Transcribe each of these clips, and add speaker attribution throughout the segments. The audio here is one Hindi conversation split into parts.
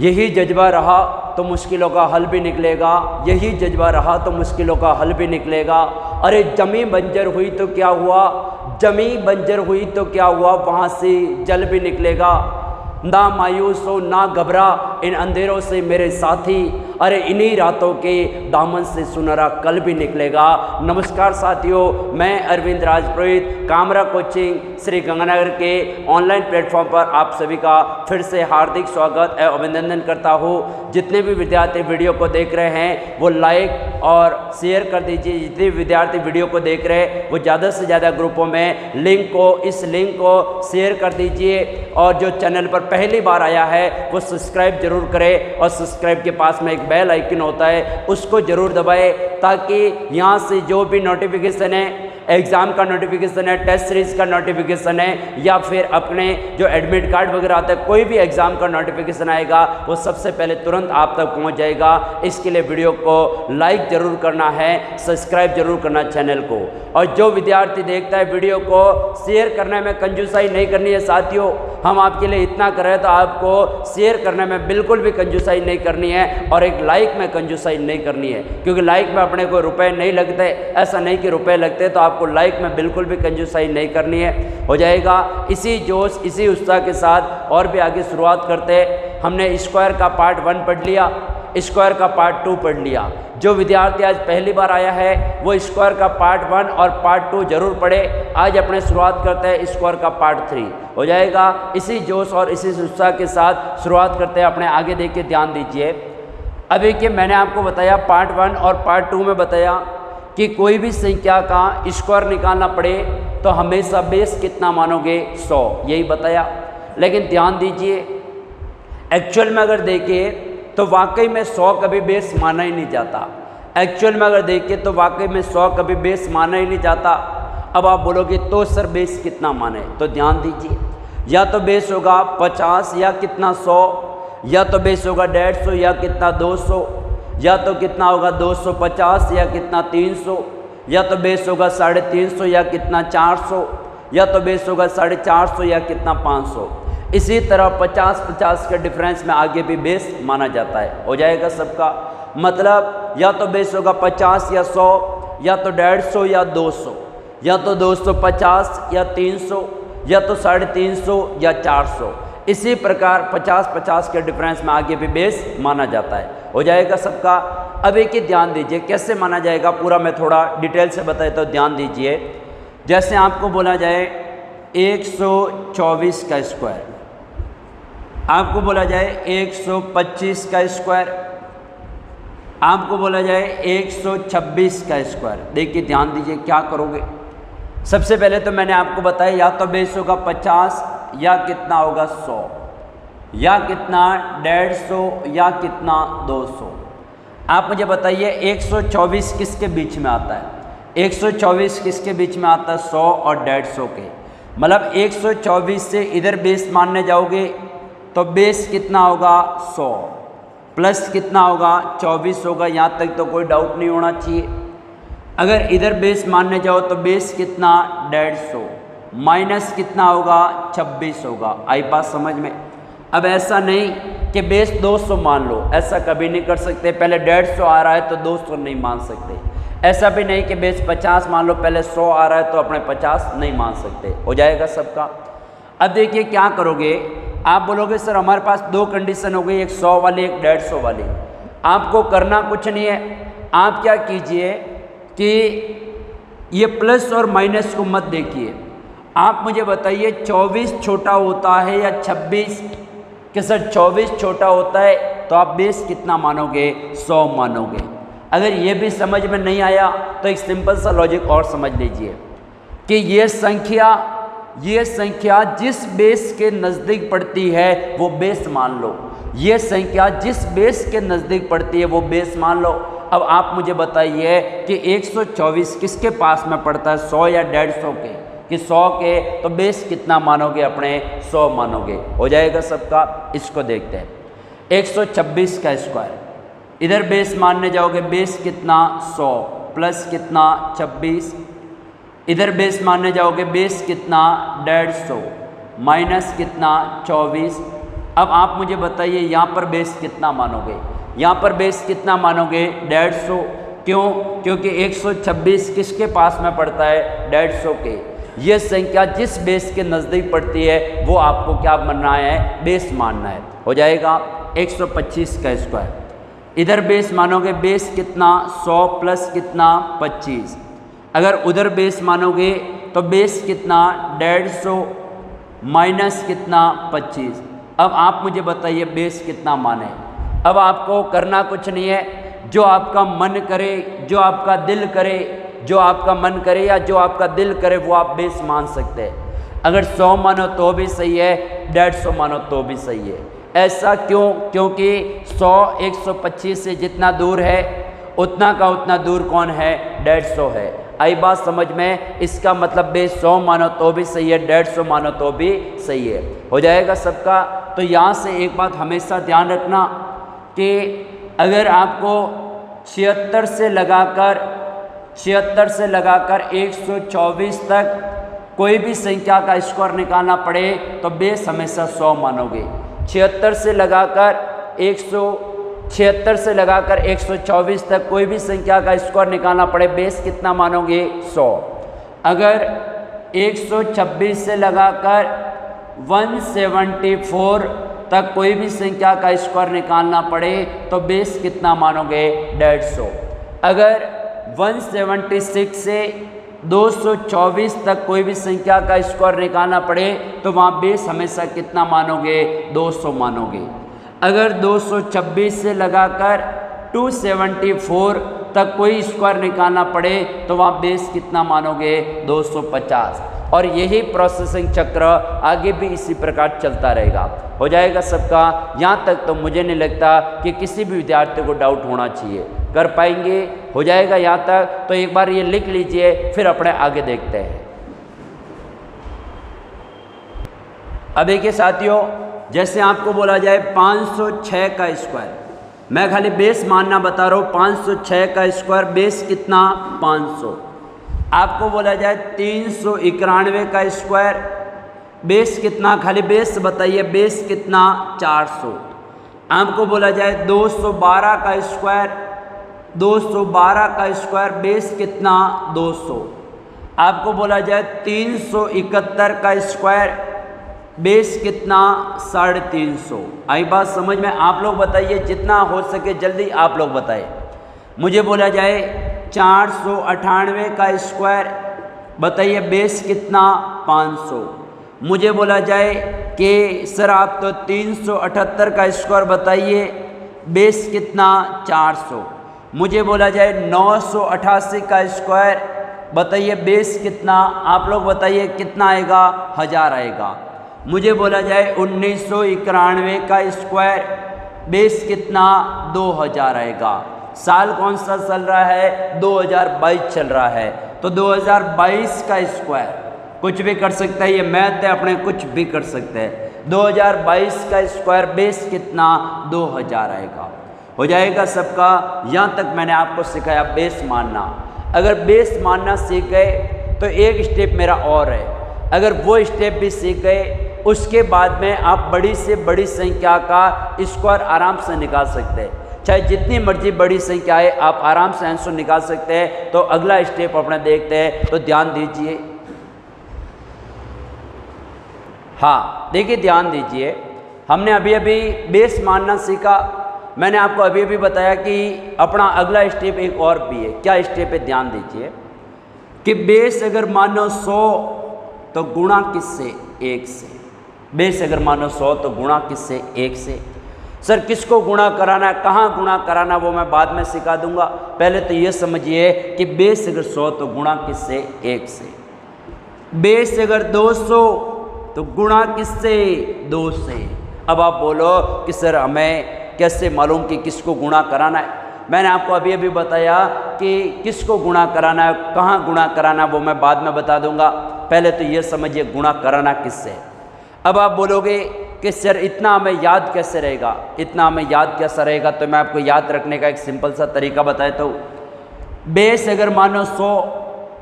Speaker 1: यही जज्बा रहा तो मुश्किलों का हल भी निकलेगा, यही जज्बा रहा तो मुश्किलों का हल भी निकलेगा। अरे जमी बंजर हुई तो क्या हुआ, जमी बंजर हुई तो क्या हुआ, वहाँ से जल भी निकलेगा। ना मायूस हो ना घबरा इन अंधेरों से मेरे साथी, अरे इन्हीं रातों के दामन से सुनहरा कल भी निकलेगा। नमस्कार साथियों, मैं अरविंद राजपुरोहित कामरा कोचिंग श्री गंगानगर के ऑनलाइन प्लेटफॉर्म पर आप सभी का फिर से हार्दिक स्वागत एवं अभिनंदन करता हूँ। जितने भी विद्यार्थी वीडियो को देख रहे हैं वो लाइक और शेयर कर दीजिए। जितने विद्यार्थी वीडियो को देख रहे हैं वो ज़्यादा से ज़्यादा ग्रुपों में इस लिंक को शेयर कर दीजिए। और जो चैनल पर पहली बार आया है वो सब्सक्राइब जरूर करें और सब्सक्राइब के पास में एक बेल आइकन होता है उसको ज़रूर दबाएं, ताकि यहाँ से जो भी नोटिफिकेशन है, एग्ज़ाम का नोटिफिकेशन है, टेस्ट सीरीज़ का नोटिफिकेशन है, या फिर अपने जो एडमिट कार्ड वगैरह आता है, कोई भी एग्ज़ाम का नोटिफिकेशन आएगा वो सबसे पहले तुरंत आप तक पहुंच जाएगा। इसके लिए वीडियो को लाइक ज़रूर करना है, सब्सक्राइब जरूर करना चैनल को। और जो विद्यार्थी देखता है वीडियो को शेयर करने में कंजूसाई नहीं करनी है साथियों। हम आपके लिए इतना कर रहे हैं तो आपको शेयर करने में बिल्कुल भी कंजूसाई नहीं करनी है और एक लाइक में कंजूसाई नहीं करनी है, क्योंकि लाइक में अपने को रुपए नहीं लगते। ऐसा नहीं कि रुपए लगते, तो आपको लाइक में बिल्कुल भी कंजूसाई नहीं करनी है। हो जाएगा इसी जोश इसी उत्साह के साथ और भी आगे शुरुआत करते हैं। हमने स्क्वायर का पार्ट 1 पढ़ लिया, स्क्वायर का पार्ट 2 पढ़ लिया। जो विद्यार्थी आज पहली बार आया है वो स्क्वायर का पार्ट 1 और पार्ट 2 जरूर पढ़े। आज अपने शुरुआत करते हैं स्क्वायर का पार्ट 3। हो जाएगा इसी जोश और इसी उत्साह के साथ शुरुआत करते हैं। अपने आगे देख के ध्यान दीजिए। अभी कि मैंने आपको बताया पार्ट 1 और पार्ट 2 में बताया कि कोई भी संख्या का स्क्वायर निकालना पड़े तो हमेशा बेस कितना मानोगे, 100, यही बताया। लेकिन ध्यान दीजिए, एक्चुअल में अगर देखें तो वाकई में 100 कभी बेस माना ही नहीं जाता। एक्चुअल में अगर देखें तो वाकई में 100 कभी बेस माना ही नहीं जाता। अब आप बोलोगे तो सर बेस कितना माने, तो ध्यान दीजिए, या तो बेस होगा 50 या कितना 100, या तो बेस होगा 150 या कितना 200, या तो कितना होगा 250 या कितना 300, या तो बेस होगा 350 या कितना 400, या तो बेस होगा 450 या कितना 500। इसी तरह 50-50 के डिफरेंस में आगे भी बेस माना जाता है। हो जाएगा सबका मतलब, या तो बेस होगा 50 या 100, या तो 150 या 200, या तो 250 या 300, या तो 350 या 400। इसी प्रकार 50-50 के डिफरेंस में आगे भी बेस माना जाता है। हो जाएगा सबका। अब एक ही ध्यान दीजिए कैसे माना जाएगा, पूरा मैं थोड़ा डिटेल से बताए तो ध्यान दीजिए। जैसे आपको बोला जाए 124 का स्क्वायर, आपको बोला जाए 125 का स्क्वायर, आपको बोला जाए 126 का स्क्वायर। देखिए ध्यान दीजिए क्या करोगे। सबसे पहले तो मैंने आपको बताया या तो बेस होगा 50 या कितना होगा 100, या कितना 150 या कितना 200। आप मुझे बताइए 124 किसके बीच में आता है? 124 किसके बीच में आता है? 100 और 150 के। मतलब 124 से इधर बेस मानने जाओगे तो बेस कितना होगा 100 प्लस कितना होगा 24 होगा। यहाँ तक तो कोई डाउट नहीं होना चाहिए। अगर इधर बेस मानने जाओ तो बेस कितना 150 माइनस कितना होगा 26 होगा। आई बात समझ में? अब ऐसा नहीं कि बेस 200 मान लो, ऐसा कभी नहीं कर सकते। पहले 150 आ रहा है तो 200 नहीं मान सकते। ऐसा भी नहीं कि बेस 50 मान लो, पहले 100 आ रहा है तो अपने 50 नहीं मान सकते। हो जाएगा सबका। अब देखिए क्या करोगे, आप बोलोगे सर हमारे पास 2 कंडीशन हो गई, एक 100 वाली एक 150 वाली। आपको करना कुछ नहीं है। आप क्या कीजिए कि ये प्लस और माइनस को मत देखिए। आप मुझे बताइए 24 छोटा होता है या 26? कि सर 24 छोटा होता है तो आप बेस कितना मानोगे? 100 मानोगे। अगर ये भी समझ में नहीं आया तो एक सिंपल सा लॉजिक और समझ लीजिए कि ये संख्या जिस बेस के नज़दीक पड़ती है वो बेस मान लो। ये संख्या जिस बेस के नज़दीक पड़ती है वो बेस मान लो। अब आप मुझे बताइए कि 124 किसके पास में पड़ता है? 100 या 150 के? कि 100 के, तो बेस कितना मानोगे? अपने 100 मानोगे। हो जाएगा सबका। इसको देखते हैं 126 का स्क्वायर। इधर बेस मानने जाओगे, बेस कितना 100 प्लस कितना 26। इधर बेस मानने जाओगे, बेस कितना 150 माइनस कितना 24। अब आप मुझे बताइए यहाँ पर बेस कितना मानोगे, यहाँ पर बेस कितना मानोगे 150। क्यों? क्योंकि 126 किसके पास में पड़ता है 150 के। ये संख्या जिस बेस के नज़दीक पड़ती है वो आपको क्या मानना है, बेस मानना है। हो जाएगा 125 का स्क्वायर। इधर बेस मानोगे, बेस कितना 100 प्लस कितना 25। अगर उधर बेस मानोगे तो बेस कितना 150 माइनस कितना 25। अब आप मुझे बताइए बेस कितना माने। अब आपको करना कुछ नहीं है, जो आपका मन करे, जो आपका दिल करे, जो आपका मन करे या जो आपका दिल करे वो आप बेस मान सकते हैं। अगर 100 मानो तो भी सही है, 150 मानो तो भी सही है। ऐसा क्यों? क्योंकि 100 125 से जितना दूर है उतना का उतना दूर कौन है, 150 है। आई बात समझ में? इसका मतलब बेस 100 मानो तो भी सही है, 150 मानो तो भी सही है। हो जाएगा सबका। तो यहाँ से एक बात हमेशा ध्यान रखना कि अगर आपको 76 से लगाकर 124 तक कोई भी संख्या का स्क्वायर निकालना पड़े तो बेस हमेशा 100 मानोगे। 76 से लगाकर 124 तक कोई भी संख्या का स्क्वायर निकालना पड़े, बेस कितना मानोगे 100। अगर 126 से लगाकर 174 तक कोई भी संख्या का स्क्वायर निकालना पड़े तो बेस कितना मानोगे 150। अगर 176 से 224 तक कोई भी संख्या का स्क्वायर निकालना पड़े तो वहाँ बेस हमेशा कितना मानोगे 200 मानोगे। अगर 226 से लगाकर 274 तक कोई स्क्वायर निकालना पड़े तो वहाँ बेस कितना मानोगे 250। और यही प्रोसेसिंग चक्र आगे भी इसी प्रकार चलता रहेगा। हो जाएगा सबका। यहाँ तक तो मुझे नहीं लगता कि किसी भी विद्यार्थी को डाउट होना चाहिए, कर पाएंगे। हो जाएगा यहाँ तक। तो एक बार ये लिख लीजिए, फिर अपने आगे देखते हैं। अब देखिए साथियों, जैसे आपको बोला जाए 506 का स्क्वायर, मैं खाली बेस मानना बता रहा हूँ। 506 का स्क्वायर बेस कितना 500। आपको बोला जाए 391 का स्क्वायर बेस कितना, खाली बेस बताइए, बेस कितना 400। आपको बोला जाए 212 का स्क्वायर, 212 का स्क्वायर बेस कितना 200। आपको बोला जाए 371 का स्क्वायर बेस कितना 350। आई बात समझ में? आप लोग बताइए, जितना हो सके जल्दी आप लोग बताएं। मुझे बोला जाए 498 का स्क्वायर, बताइए बेस कितना 500। मुझे बोला जाए कि सर आप तो 378 का स्क्वायर बताइए, बेस कितना 400। मुझे बोला जाए 988 का स्क्वायर, बताइए बेस कितना, आप लोग बताइए कितना आएगा, 1000 आएगा। मुझे बोला जाए 1991 का स्क्वायर बेस कितना 2000 आएगा। साल कौन सा चल रहा है, 2022 चल रहा है। तो 2022 का स्क्वायर कुछ भी कर सकता है, ये मैथ है अपने, कुछ भी कर सकते हैं। 2022 का स्क्वायर बेस कितना 2000 आएगा। हो जाएगा सबका। यहाँ तक मैंने आपको सिखाया बेस मानना। अगर बेस मानना सीख गए तो एक स्टेप मेरा और है, अगर वो स्टेप भी सीख गए उसके बाद में आप बड़ी से बड़ी संख्या का स्क्वायर आराम से निकाल सकते हैं। चाहे जितनी मर्जी बड़ी संख्या है आप आराम से आंसर निकाल सकते हैं। तो अगला स्टेप अपने देखते हैं, तो ध्यान दीजिए। हाँ देखिए, ध्यान दीजिए, हमने अभी अभी बेस मानना सीखा। मैंने आपको अभी अभी बताया कि अपना अगला स्टेप एक और भी है। क्या स्टेप है, ध्यान दीजिए कि बेस अगर मानो 100 तो गुणा किससे, 1 से। बेस अगर मानो 100 तो गुणा किससे, 1 से। सर किसको गुणा कराना है, कहाँ गुणा कराना, वो मैं बाद में सिखा दूंगा। पहले तो ये समझिए कि बेस अगर 100 तो गुणा किससे, 1 से। बेस अगर 200 तो गुणा किससे, 2 से। अब आप बोलो कि सर हमें कैसे मालूम कि किसको गुणा कराना है। मैंने आपको अभी अभी बताया कि किसको गुणा कराना है, कहाँ गुणा कराना है, वो मैं बाद में बता दूंगा। पहले तो ये समझिए गुणा कराना किससे। अब आप बोलोगे कि सर इतना हमें याद कैसे रहेगा, इतना हमें याद कैसा रहेगा। तो मैं आपको याद रखने का एक सिंपल सा तरीका बताता हूँ। बेस अगर मानो 100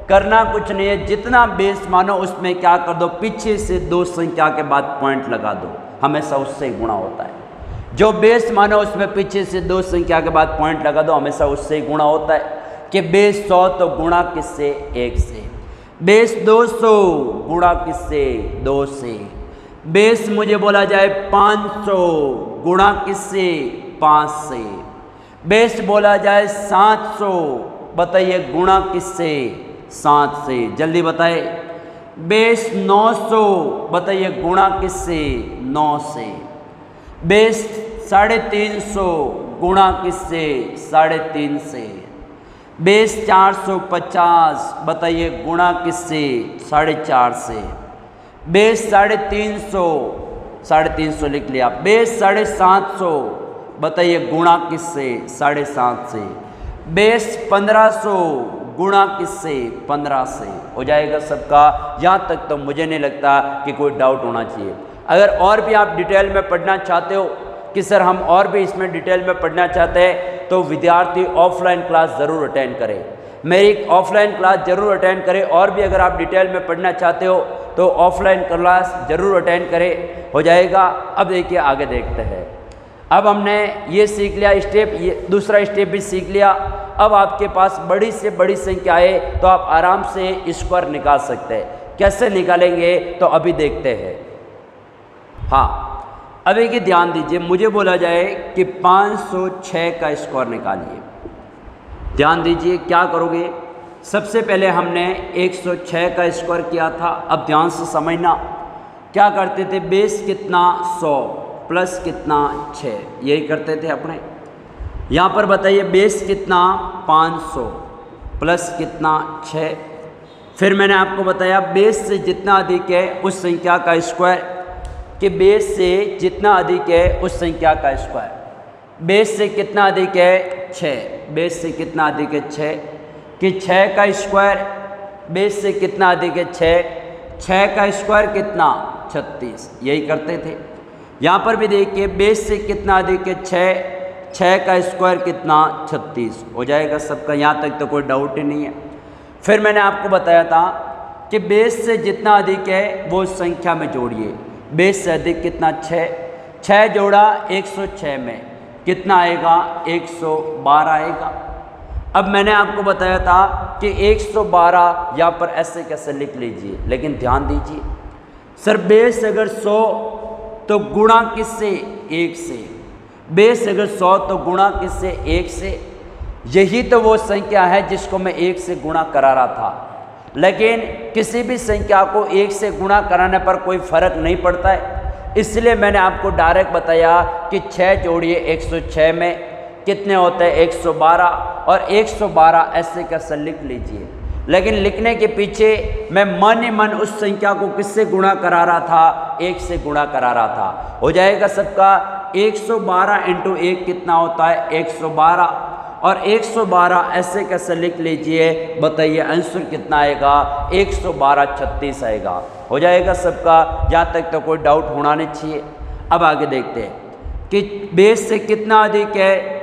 Speaker 1: करना कुछ नहीं है, जितना बेस मानो उसमें क्या कर दो, पीछे से 2 संख्या के बाद पॉइंट लगा दो, हमेशा उससे ही गुणा होता है। जो बेस मानो उसमें पीछे से 2 संख्या के बाद पॉइंट लगा दो, हमेशा उससे ही गुणा होता है। कि बेस 100 तो गुणा किससे, 1 से। बेस 200 गुणा किससे, 2 से। बेस मुझे बोला जाए 500 गुणा किससे, 5 से। बेस बोला जाए 700, बताइए गुणा किससे, 7 से। जल्दी बताए। बेस 900, बताइए गुणा किससे, 9 से। बेस 350 गुणा किससे, 3.5 से। बेस 450, बताइए गुणा किससे, 4.5 से। बेस 350 लिख लिया। बेस 750, बताइए गुणा किससे, 7.5 से। बेस 1500 गुणा किससे, 15 से। हो जाएगा सबका। यहाँ तक तो मुझे नहीं लगता कि कोई डाउट होना चाहिए। अगर और भी आप डिटेल में पढ़ना चाहते हो कि सर हम और भी इसमें डिटेल में पढ़ना चाहते हैं, तो विद्यार्थी ऑफलाइन क्लास ज़रूर अटेंड करें। मेरी ऑफलाइन क्लास ज़रूर अटेंड करें। और भी अगर आप डिटेल में पढ़ना चाहते हो तो ऑफलाइन क्लास ज़रूर अटेंड करें। हो जाएगा। अब देखिए आगे देखते हैं। अब हमने ये सीख लिया स्टेप, ये दूसरा स्टेप भी सीख लिया। अब आपके पास बड़ी से बड़ी संख्या है तो आप आराम से स्क्वायर निकाल सकते हैं। कैसे निकालेंगे तो अभी देखते हैं। हाँ, अब एक ध्यान दीजिए, मुझे बोला जाए कि 506 का स्क्वायर निकालिए। ध्यान दीजिए क्या करोगे। सबसे पहले हमने 106 का स्क्वायर किया था। अब ध्यान से समझना, क्या करते थे, बेस कितना 100 प्लस कितना 6, यही करते थे अपने। यहाँ पर बताइए बेस कितना 500 प्लस कितना 6। फिर मैंने आपको बताया बेस से जितना अधिक है उस संख्या का स्क्वायर, कि बेस से जितना अधिक है उस संख्या का स्क्वायर। बेस से कितना अधिक है 6, बेस से कितना अधिक है 6, कि 6 का स्क्वायर। बेस से कितना अधिक है 6 का स्क्वायर कितना 36, यही करते थे। यहाँ पर भी देखिए बेस से कितना अधिक है 6 का स्क्वायर कितना 36। हो जाएगा सबका। यहाँ तक तो कोई डाउट ही नहीं है। फिर मैंने आपको बताया था कि बेस से जितना अधिक है वो संख्या में जोड़िए। बेस से अधिक कितना 6 जोड़ा 106 में कितना आएगा, 112 आएगा। अब मैंने आपको बताया था कि 112 यहाँ पर ऐसे कैसे लिख लीजिए, लेकिन ध्यान दीजिए सर, बेस अगर 100 तो गुणा किससे, 1 से। बेस अगर 100 तो गुणा किससे, 1 से। यही तो वो संख्या है जिसको मैं 1 से गुणा करा रहा था। लेकिन किसी भी संख्या को 1 से गुणा कराने पर कोई फर्क नहीं पड़ता है, इसलिए मैंने आपको डायरेक्ट बताया कि 6 जोड़िए 106 में कितने होते हैं, 112। और 112 ऐसे कैसे लिख लीजिए। लेकिन लिखने के पीछे मैं मन ही मन उस संख्या को किससे गुणा करा रहा था, 1 से गुणा करा रहा था। हो जाएगा सबका। 112 इंटू 1 कितना होता है, 112। और 112 ऐसे कैसे लिख लीजिए, बताइए आंसर कितना आएगा, 112 36 आएगा। हो जाएगा सबका। यहाँ तक तो कोई डाउट होना नहीं चाहिए। अब आगे देखते हैं कि बेस से कितना अधिक है,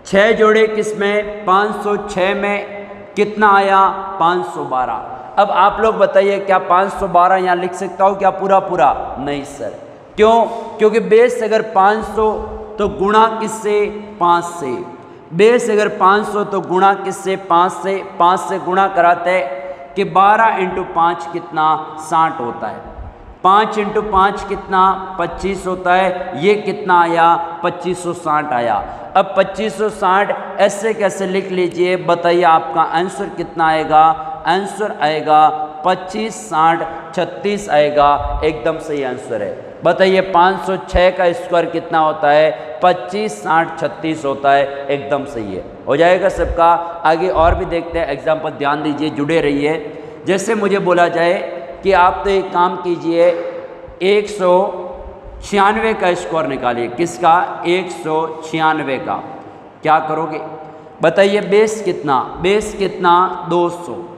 Speaker 1: 6 जोड़े किसमें, 506 में कितना आया, 512। अब आप लोग बताइए क्या 512 यहाँ लिख सकता हूँ क्या पूरा पूरा? नहीं सर। क्यों? क्योंकि बेस अगर 500 तो गुणा किससे, 5 से। बेस अगर 500 तो गुणा किससे, 5 से गुणा कराते कि 12 इंटू 5 कितना, 60 होता है। 5 इंटू 5 कितना, 25 होता है। ये कितना आया, 2560 आया। अब 2560 ऐसे कैसे लिख लीजिए, बताइए आपका आंसर कितना आएगा। आंसर आएगा 25 60 36 आएगा। एकदम सही आंसर है। बताइए 506 का स्क्वायर कितना होता है, 25 60 36 होता है। एकदम सही है। हो जाएगा सबका। आगे और भी देखते हैं एग्जाम्पल, ध्यान दीजिए, जुड़े रहिए। जैसे मुझे बोला जाए कि आप तो एक काम कीजिए, 196 का स्क्वायर निकालिए। किसका? 196 का। क्या करोगे बताइए? बेस कितना, बेस कितना 200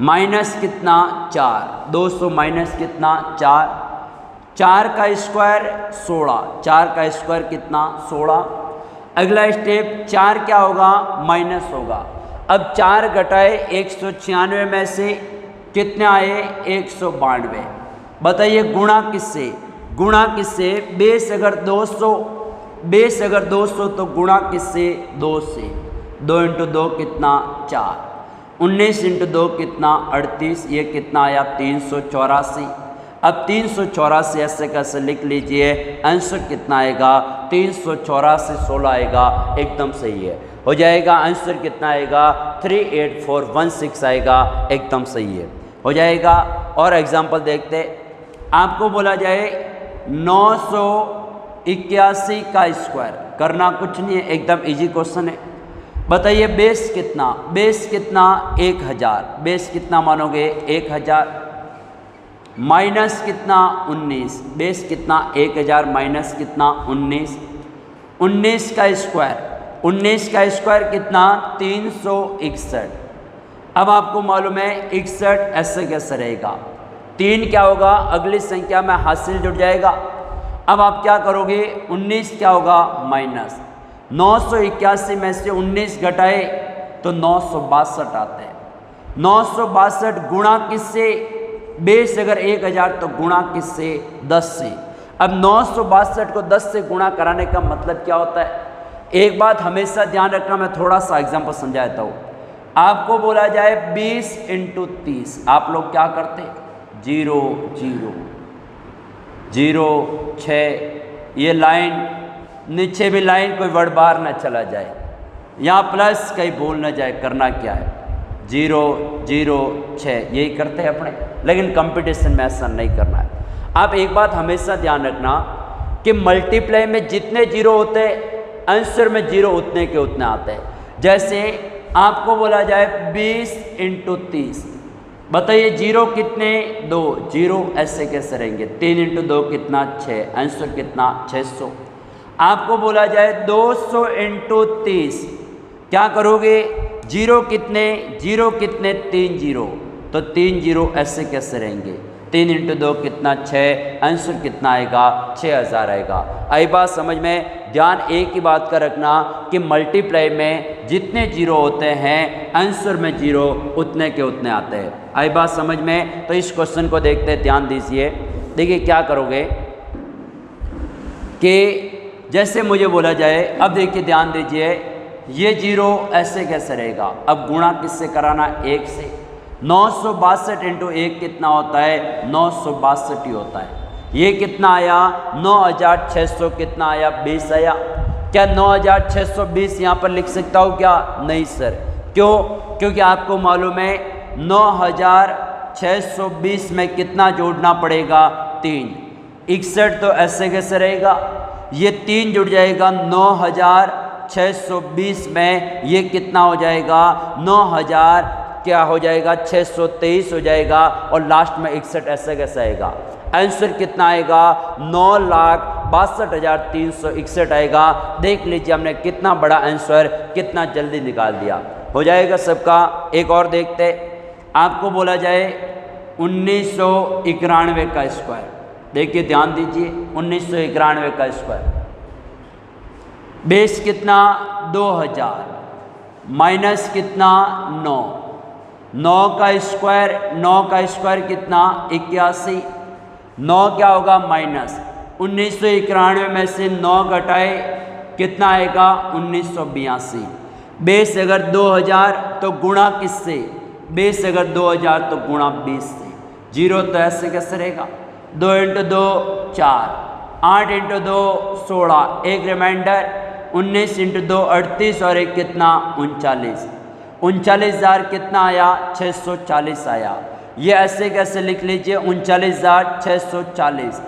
Speaker 1: माइनस कितना 4, 200 माइनस कितना 4, 4 का स्क्वायर 16, 4 का स्क्वायर कितना 16। अगला स्टेप 4 क्या होगा, माइनस होगा। अब 4 घटाए 196 में से कितने आए 192। बताइए गुणा किससे, गुणा किससे, बेस अगर 200, बेस अगर 200 तो गुणा किससे 2 से। 2 × 2 कितना 4, 19 × 2 कितना 38, ये कितना आया 384। अब 384 ऐसे कैसे लिख लीजिए, आंसर कितना आएगा 384 16 आएगा, एकदम सही है। हो जाएगा आंसर कितना आएगा 38416 आएगा, एकदम सही है, हो जाएगा। और एग्जाम्पल देखते, आपको बोला जाए 981 का स्क्वायर, करना कुछ नहीं है, एकदम इजी क्वेश्चन है। बताइए बेस कितना, बेस कितना 1000, बेस कितना मानोगे 1000, माइनस कितना 19, बेस कितना 1000 माइनस कितना 19, 19 का स्क्वायर, 19 का स्क्वायर कितना 361। अब आपको मालूम है 61 ऐसे कैसे रहेगा, 3 क्या होगा अगली संख्या में हासिल जुड़ जाएगा। अब आप क्या करोगे 19 क्या होगा माइनस 981 में से 19 घटाए तो 962 आते हैं। 962 गुणा किससे, बेस अगर 1000 तो गुणा किससे 10 से। अब 962 को 10 से गुणा कराने का मतलब क्या होता है, एक बात हमेशा ध्यान रखना, मैं थोड़ा सा एग्जांपल समझाता हूँ। आपको बोला जाए 20 × 30, आप लोग क्या करते 0 0 0 6, ये लाइन नीचे भी लाइन कोई वर्ड बाहर ना चला जाए, यहाँ प्लस कहीं भूल ना जाए, करना क्या है 0 0 6, यही करते हैं अपने, लेकिन कंपटीशन में ऐसा नहीं करना है। आप एक बात हमेशा ध्यान रखना कि मल्टीप्लाई में जितने जीरो होते हैं आंसर में जीरो उतने के उतने आते हैं। जैसे आपको बोला जाए 20 × 30, बताइए जीरो कितने 2, जीरो ऐसे कैसे रहेंगे, 3 × 2 कितना 6, आंसर कितना 600। आपको बोला जाए 200 × 30, क्या करोगे जीरो कितने, जीरो कितने 3 जीरो, तो 3 जीरो ऐसे कैसे रहेंगे, 3 × 2 कितना 6, आंसर कितना आएगा 6000 आएगा। आई बात समझ में, ध्यान एक ही बात का रखना कि मल्टीप्लाई में जितने जीरो होते हैं आंसर में जीरो उतने के उतने आते हैं। आई बात समझ में, तो इस क्वेश्चन को देखते हैं, ध्यान दीजिए। देखिए क्या करोगे कि जैसे मुझे बोला जाए, अब देखिए ध्यान दीजिए, ये जीरो ऐसे कैसे रहेगा, अब गुणा किससे कराना 1 से। 962 × 1 कितना होता है 962 ही होता है। ये कितना आया 9600, कितना आया 20 आया। क्या 9620 यहाँ पर लिख सकता हूँ क्या, नहीं सर, क्यों, क्योंकि आपको मालूम है 9620 में कितना जोड़ना पड़ेगा 3, 61 तो ऐसे कैसे रहेगा, ये 3 जुड़ जाएगा 9620 में, ये कितना हो जाएगा 9000 क्या हो जाएगा 623 हो जाएगा, और लास्ट में 61 ऐसे कैसे आएगा, आंसर कितना आएगा 9,62,361 आएगा। देख लीजिए हमने कितना बड़ा आंसर कितना जल्दी निकाल दिया, हो जाएगा सबका। एक और देखते, आपको बोला जाए 1991 का स्क्वायर, देखिए ध्यान दीजिए 1991 का स्क्वायर, बेस कितना 2000 माइनस कितना 9, 9 का स्क्वायर, 9 का स्क्वायर कितना 81, 9 क्या होगा माइनस 1991 में से 9 घटाए कितना आएगा 1982। बेस अगर 2000 तो गुणा किससे, बेस अगर 2000 तो गुणा 20 से। जीरो तो ऐसे कैसे रहेगा, 2 × 2 4, 8 × 2 16, एक रिमाइंडर 19 × 2 38 और एक कितना 39, 39000 कितना आया 640 आया। ये ऐसे कैसे लिख लीजिए 39640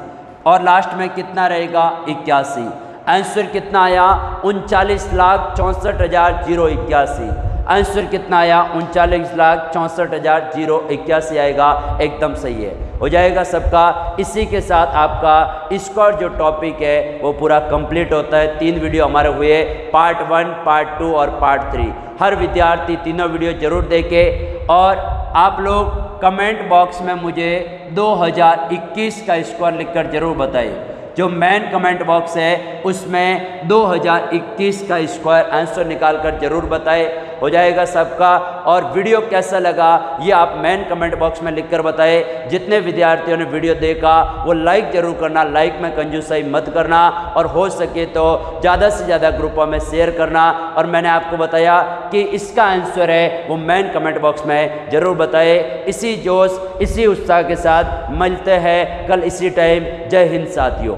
Speaker 1: और लास्ट में कितना रहेगा 81। आंसर कितना आया 39,64,081। आंसर कितना आया 39,64,081 आएगा, एकदम सही है, हो जाएगा सबका। इसी के साथ आपका स्कोर जो टॉपिक है वो पूरा कंप्लीट होता है। 3 वीडियो हमारे हुए, पार्ट 1, पार्ट 2 और पार्ट 3। हर विद्यार्थी तीनों वीडियो जरूर देखे और आप लोग कमेंट बॉक्स में मुझे 2021 का स्कोर लिखकर जरूर बताइए। जो मेन कमेंट बॉक्स है उसमें 2021 का स्क्वायर आंसर निकाल कर जरूर बताएं। हो जाएगा सबका। और वीडियो कैसा लगा ये आप मेन कमेंट बॉक्स में लिखकर बताएं। जितने विद्यार्थियों ने वीडियो देखा वो लाइक जरूर करना, लाइक में कंजूसाई मत करना, और हो सके तो ज़्यादा से ज़्यादा ग्रुपों में शेयर करना। और मैंने आपको बताया कि इसका आंसर है वो मेन कमेंट बॉक्स में ज़रूर बताएं। इसी जोश इसी उत्साह के साथ मिलते हैं कल इसी टाइम। जय हिंद साथियों।